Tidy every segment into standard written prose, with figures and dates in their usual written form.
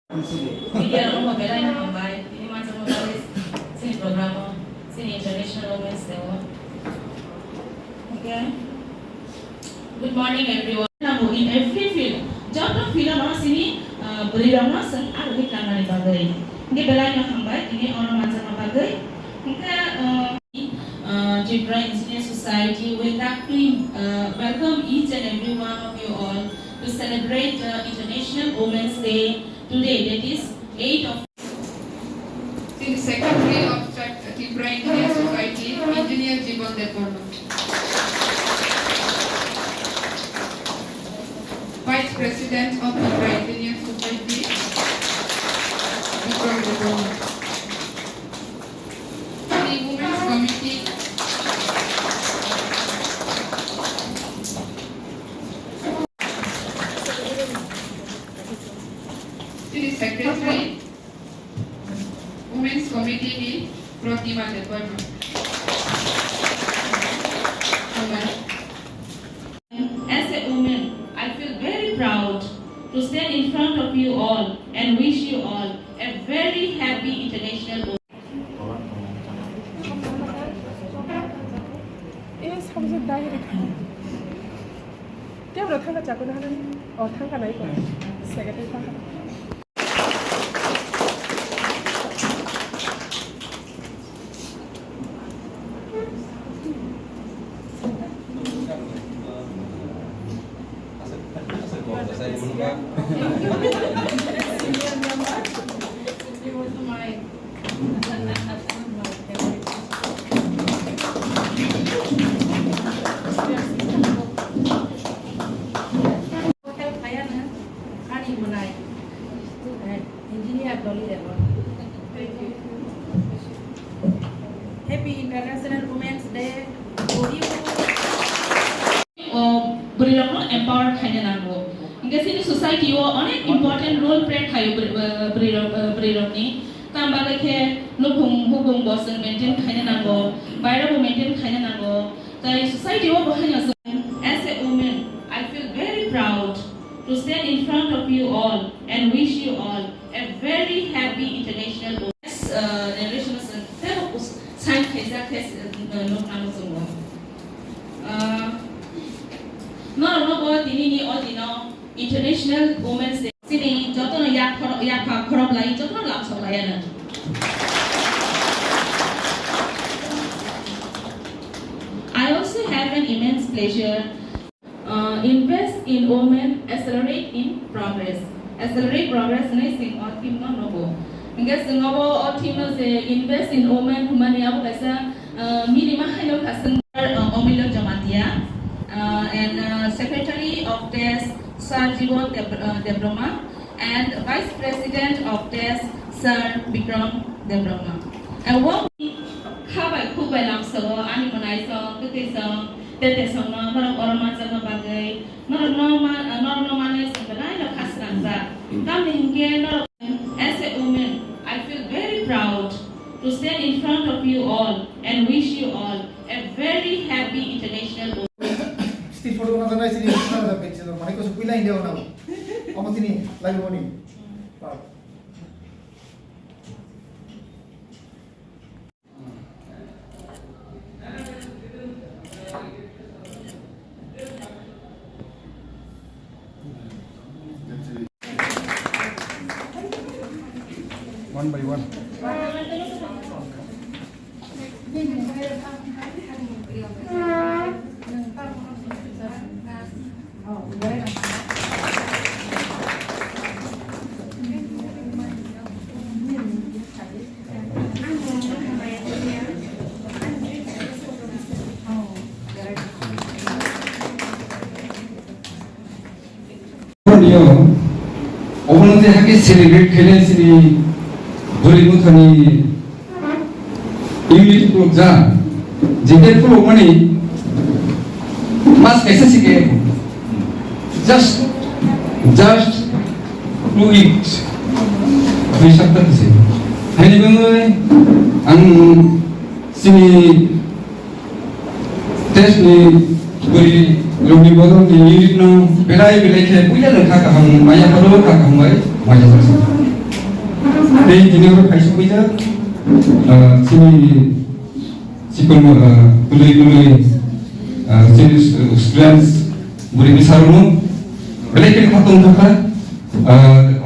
Media mo belai na kambay, ini macam modal sini programa, sini international women's day. Okay. Good morning everyone. In every field, job na field na sini beri ramah sen ada di kanan di bagai. Ini belai na kambay, ini orang macam bagai. Kita Tipra Engineer Society will welcome each and every one of you all to celebrate International Women's Day today, that is 8th of the Secretary of Tipra Engineer Society, Engineer Jiban Department. Vice President of Tipra Engineer Society, Tipra Department. The Women's Committee. The Secretary, Women's Committee di Protima Department. As a woman, I feel very proud to stand in front of you all and wish you all a very happy International Women's Day. Happy International Women's Day for you. Berilong empower kaya nango. Hingga sini society yo onek important role play kayu berilong ni. Tambah lagi hubung bosan maintain kaya nango, bayar maintain kaya nango. Jadi society yo bahaya. As a woman, I feel very proud to stand in front of you all and wish you all a very happy International Women's Generation. Time kaisa no kanu semua. No buat ini ordinal International Women's Day. Sini jodoh yak korop lagi jodoh lapsok layanan. I also have an immense pleasure. Invest in women, accelerate in progress. Accelerate progress ni sing or team no nobo. Because the novel team invest in women humani abu kasa minima hello kasan Agulio Jamatia and Secretary of TES Sir Jiban Debroma and Vice President of TES Sir Bikram Debroma. And what we kabai kubai lamso ani manai so kete so tete so no marang orang macam bagai marang no manis sebenarnya lo kasan sa kami hingga no. As a woman, I feel very proud to stand in front of you all and wish you all a very happy International Women's Day. Photo na sana sini sana da picture mane ko supila India na amo tini lagi boni one by one. 오늘 하게 셀레브레이트 케네스니 버리무터니 이미지 프로자 지게 프로그램이 mas SSK just to eat bisa tak sih hari ini ang sini tes ni beri lumi bodoh ni unit no belai ke punya lekah kahang maya bodoh kahang maya maya 내 진행으로 가시고자 sini 지금 굴레 sini students 우리 미사로는 relate 같은 것과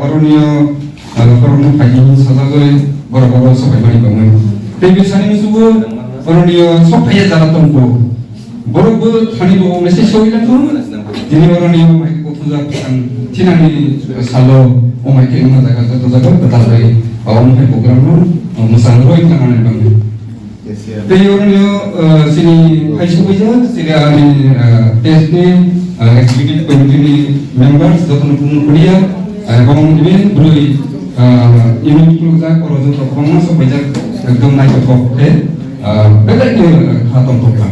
어른이요 그런 가진 사자들 뭐라고 소개하는 거면 대비사님 수고 어른이요 소파에 자랐던 거 뭐라고 다니고 메시지 소리를 좀 ini orang yang mereka kutusan tinani salo mereka yang menjaga betul lagi mereka program lu musang roy tangan bang. Jadi orang yang sini high school aja sini ani test ni executive committee members datang kuliah kamu ini beri ini keluarga kalau jatuh kamu masuk belajar ekdom naik ke top beda itu hatam program.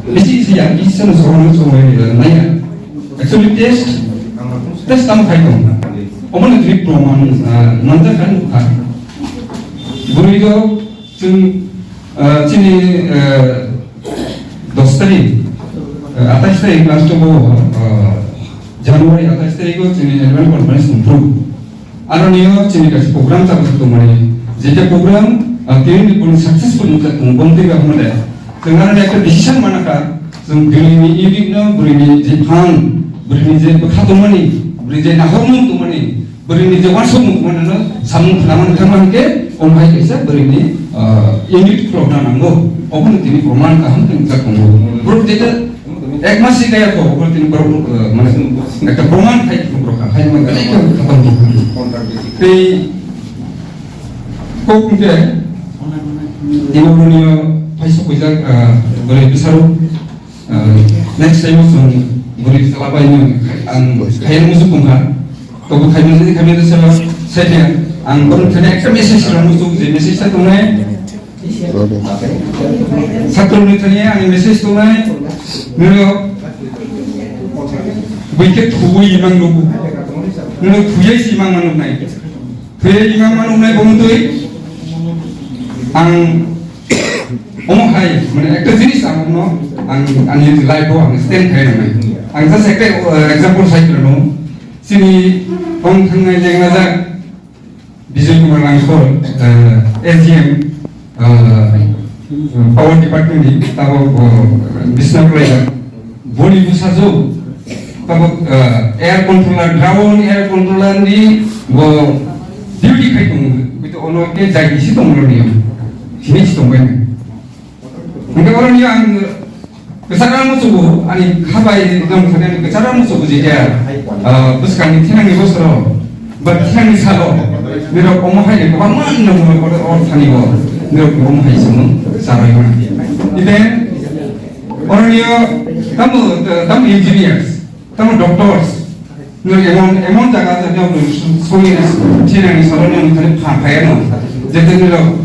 Mesti saya bisa seorang nanya. Actually test tamu kayak dong. Omong trip proman nanti kan bukan. Guru itu sini dostari atas tadi kelas tu Januari atas tadi itu sini annual conference improve. Aronio sini kasih program tak betul mana. Jadi program tiada pun successful untuk memberi kemudahan. Dengan ada decision manakah, sebelum ini beri Jepang, beri Jepang mani, beri Nahormun tu mani, beri Jawansum mana, samun pelaman kaman ke, omai kisah beri unit program anggo, opun ini program kaham kita tunggu. Bro kita ek masih kayak kau, bro ini baru mana nak program kayak program, kayak mana kayak kita tunggu. Tapi kau punya, dia punya Paisok bisa boleh besar. Next time boleh selapa ini kaya musuh pungkar. Tapi kami itu saya angkor tadi ekstra message orang musuh je message tu mana? Satu menit tadi ang message tu mana? Nilo bikin tubuh imang lugu. Nilo tujuh si imang manuk naik. Tujuh imang manuk naik pemutui ang hai, mana ekor jenis ang no, ang ini live ang stand kaya nama. Ang saya example saya kira sini orang tengah yang ada Bijay Kumar Rajkhor, SGM, Power Department ni, tahu Bisna Palaijakha, boni busa jo, tahu air controller, ground air controller ni, duty kaya tu, itu orang ke jadi situ orang ni, sini situ orang. Mungkin orang yang kesadaran musuh, ani kabai dalam keadaan kesadaran musuh jadi, buskan ini yang ibosro, bertiang ini salo, mereka omahai ni, kawan mana mereka orang tani go, mereka omahai semua, sarai mana. Ini orang yang tamu engineers, tamu doctors, mereka emon jaga saja sekolah tiang ini salo ni mereka pakai no, jadi mereka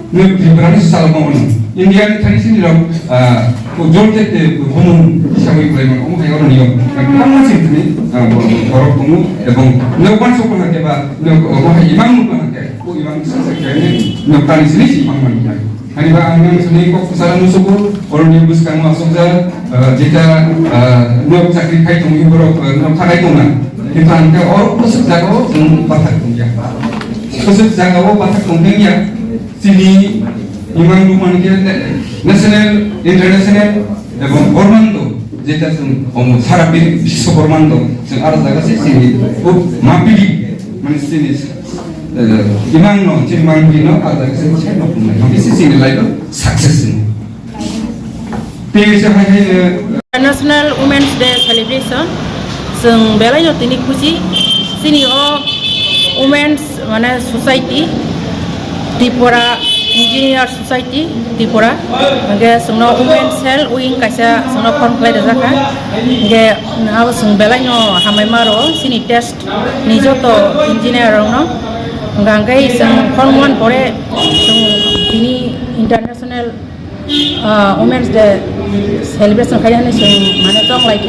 Tripura ni salah mahu. India ni tadi sini loh, jual cek bunuh siapa yang boleh orang kaya orang ni, kamu masih ni orang bunuh, ebong, lepas sokong nak keba, orang imam nak kaya, imam sesuatu ni, tadi sini si imam mana? Hari bah imam sini kok kesalahan musuh, orang ni bus kamu masuk je, jika nak cakap kaya tu mungkin berok, nak pakai tu mana? Kita angkat orang pusat jaga, batak tunggu, pusat jaga batak tunggu ya. Sini imam rumah ni national, international, dan Ormando, jadi tu sarap bisnis Ormando, sekarang jaga sini, mapili, mana sini imam no, imam no, ada sini saya no pun, tapi sini lain sukses ni. Tapi saya National Women's Day celebration, seng belai jo tini kuci, sini Women's mana society. Tipra Engineer Society Tipura, mungkin semua women cell wing kaisa semua konflik dasakan, mungkin awak semua belanya hamai maro sini test nijoto engineer orang, mungkin semua konmuan pore semua ini international Women's Day celebration kaya ni semua mana tong like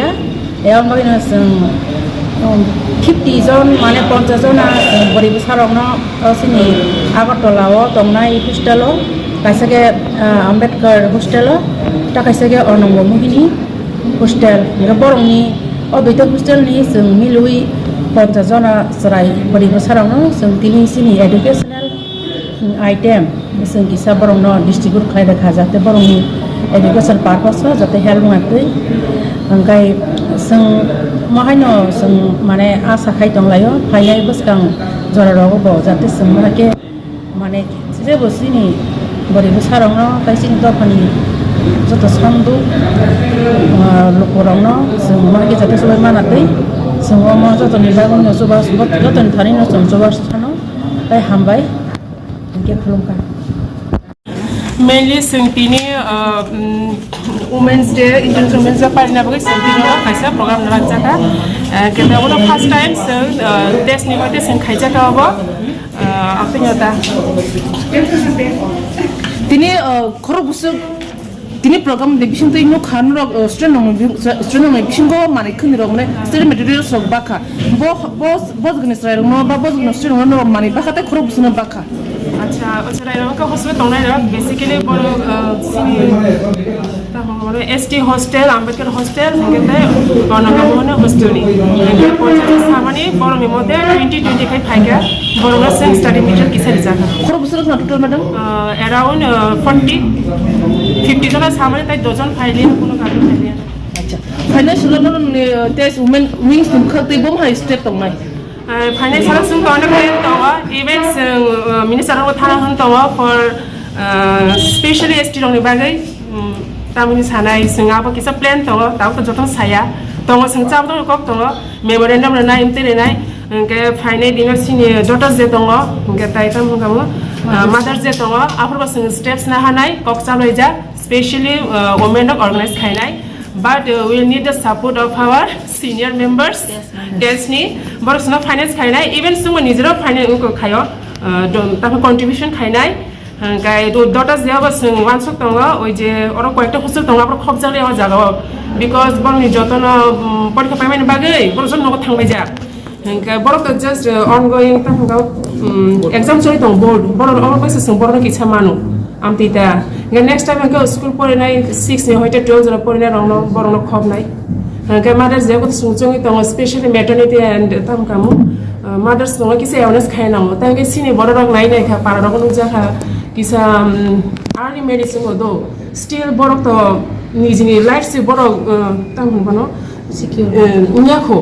ya mungkin semua 50 জন মানে 50 জন গরিব সারংনো সিনি আগরতলাও তংনাই হোস্টেলো কাইসাকে আম্বেদকর হোস্টেলো তা কাইসাকে অনঙ্গ মোহিনী hostel বরংনি অদ্বৈত hostel নি जों मिलुई 50 जना serai bari besarang no sing tini sini educational item sing kisa borong no distribute khai da kha jate borong ni education purpose jate help ngatui angkai sing mahaino sing mane asa khai tong layo phainai buskang jora rogo bo jate sing mahake mane je bosini bari besarang no kai sing do pani joto samdu lokorang no sing mahake jate sobai manatui semua mau joto ni bangun no soba joto ni thari no soba sano kai hambai ingke khulumka mainly sengtini Women's Day International Women's Day parina bagai sengtini no kaisa program Rajkhor kita uno first time seng test ni mate seng kaisa ka abo apa nyata tini khoro busuk tini program de bising to ino khan ro student no bising go mane khni ro mane study material sok baka bo gni srai ro no ba bo gni student no mane baka te khoro busuk no baka acha ochara ro ka hospital tongnai ro basically boro sini ta boro ST hostel Ambedkar hostel ngete onanga mohone hostel ni ngete pocha samani boro mi mode 2025 phaika boro na sen study material kisari jaka khoro busuk na total madam around 50 jana samani tai doজন ফাইলি কোনো কারণ ফাইলি acha financial no test women wings tum khati bom high step tongnai financial sung ko na kayo tawa events minister ko thana han tawa for specially ST rong ni bagai tamini sanai sung apa kisa plan tawa taw ko jotong saya tawa sung cham to ko tawa memorandum na imte re nai ke final dinner sini jotas je tawa ke tai tam ko mothers je tawa after sung steps na hanai kok chaloi ja especially women organize khainai but we'll need the support of our senior members desni borosna finance khainai even sumo nijero finance ko khayo ta contribution khainai gai do dota jeba sung wansuk tonga oi je oro koekta hosul tonga pro khobjale o jaga because borni jotono porikha paimaini bagai borojon nogo thangbai ja gai borok just ongoing ta exam choli tong board borok oro paisa sung borok kicha manu amtita gai next time ko school pore nai 6 ne hoite 12 jora pore nai rongno borok khob nai gai mothers jebo sungchongi tong especially maternity and tam kamu mothers tong kisa awareness khaina mo ta gai sini borok nai nai kha para rok nu ja kha kisa early medicine odo still borok to nijini life se borok tam bano secure unya kho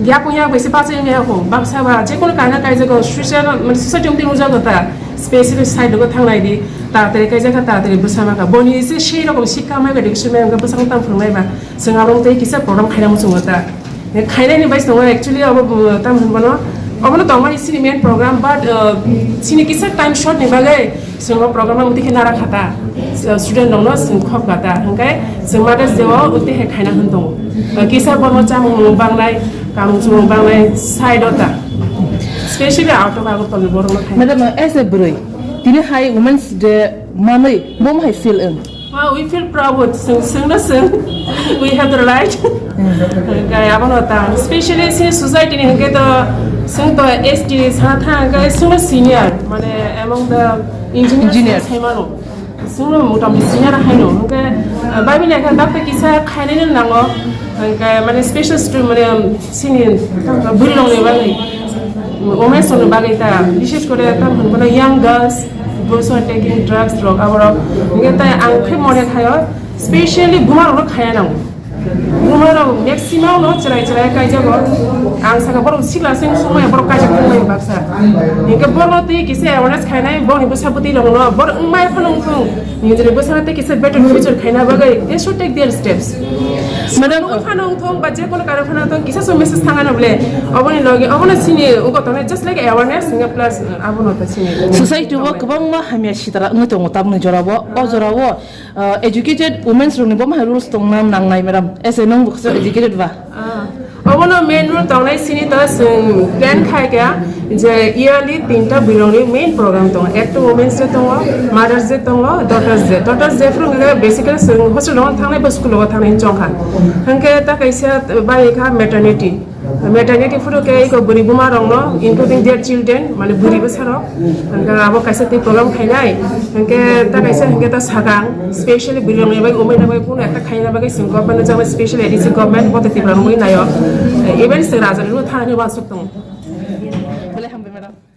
gya punya baisi pa che nge kho baksa ba je kono kana kai jago social society umti nu jago ta specially side go thangnai di ta tere kai jaga ta tere busama ka boni se shei rokom sikka mai ga diksu mai ga busang tam phungnai ba singa rong te kisa program khaina mu chungota ne khaina ni bais no actually abo tam bano obono to mai sini main program but sini kisa time short ni bagai singa program mu tikhe nara khata student no sin khop gata hangkai singa da jewa uti he khaina han dong kisa bono cham banglai kam chung banglai side ota especially out of our ton borong khaina madam as a boy tini high women's day manai bom high feel in we feel proud sing we have the right gai abono ta especially in society ni hangkai to sing to ST sa tha gai sung senior mane among the engineers haimano sung motam senior haino hangkai babi ne ka dakta kisa khaine nango hangkai mane special student mane senior bulong ne bagai women son bagai ta বিশেষ করে tam hono young girls those who are taking drugs drug abaro ngai ta angkhri mone khayo especially bumar ro khaya nang bumar maximum no chrai kai jago ang saka boro sila sing somai boro kai jago mai baksa ngai boro te kise awareness khainai boni busaputi long no boro mai phanong thong ngai busana te kise better future khaina bagai they should take their steps madam phanong thong ba je kono karo phanong thong kisa so message thangana bole oboni logi obona sini uko tone just like awareness ngai plus abono ta sini society wo kabang ma hamya shitara ngotong tam ne jorabo o jorabo educated women's rong bom ha rules tong nam nang nai madam as a nong bukso educated ba obono main rule tong nai sini ta plan khai ga je yearly tinta belong ni main program tong act women's day tong mothers day tong daughters day from basically hostel long thangnai ba school lo thangnai chong kha hangke ta kaisa bai kha maternity maternity furu ke ko buri buma rong no including their children mane buri besaro angka abo kaisa te program khainai angke ta kaisa angke ta sagang specially buri rong bai omai na bai kun ekta khaina bai sing government jang special edition government bote Tipra rong nayo events rajan ru thani ba suktung bole hambe madam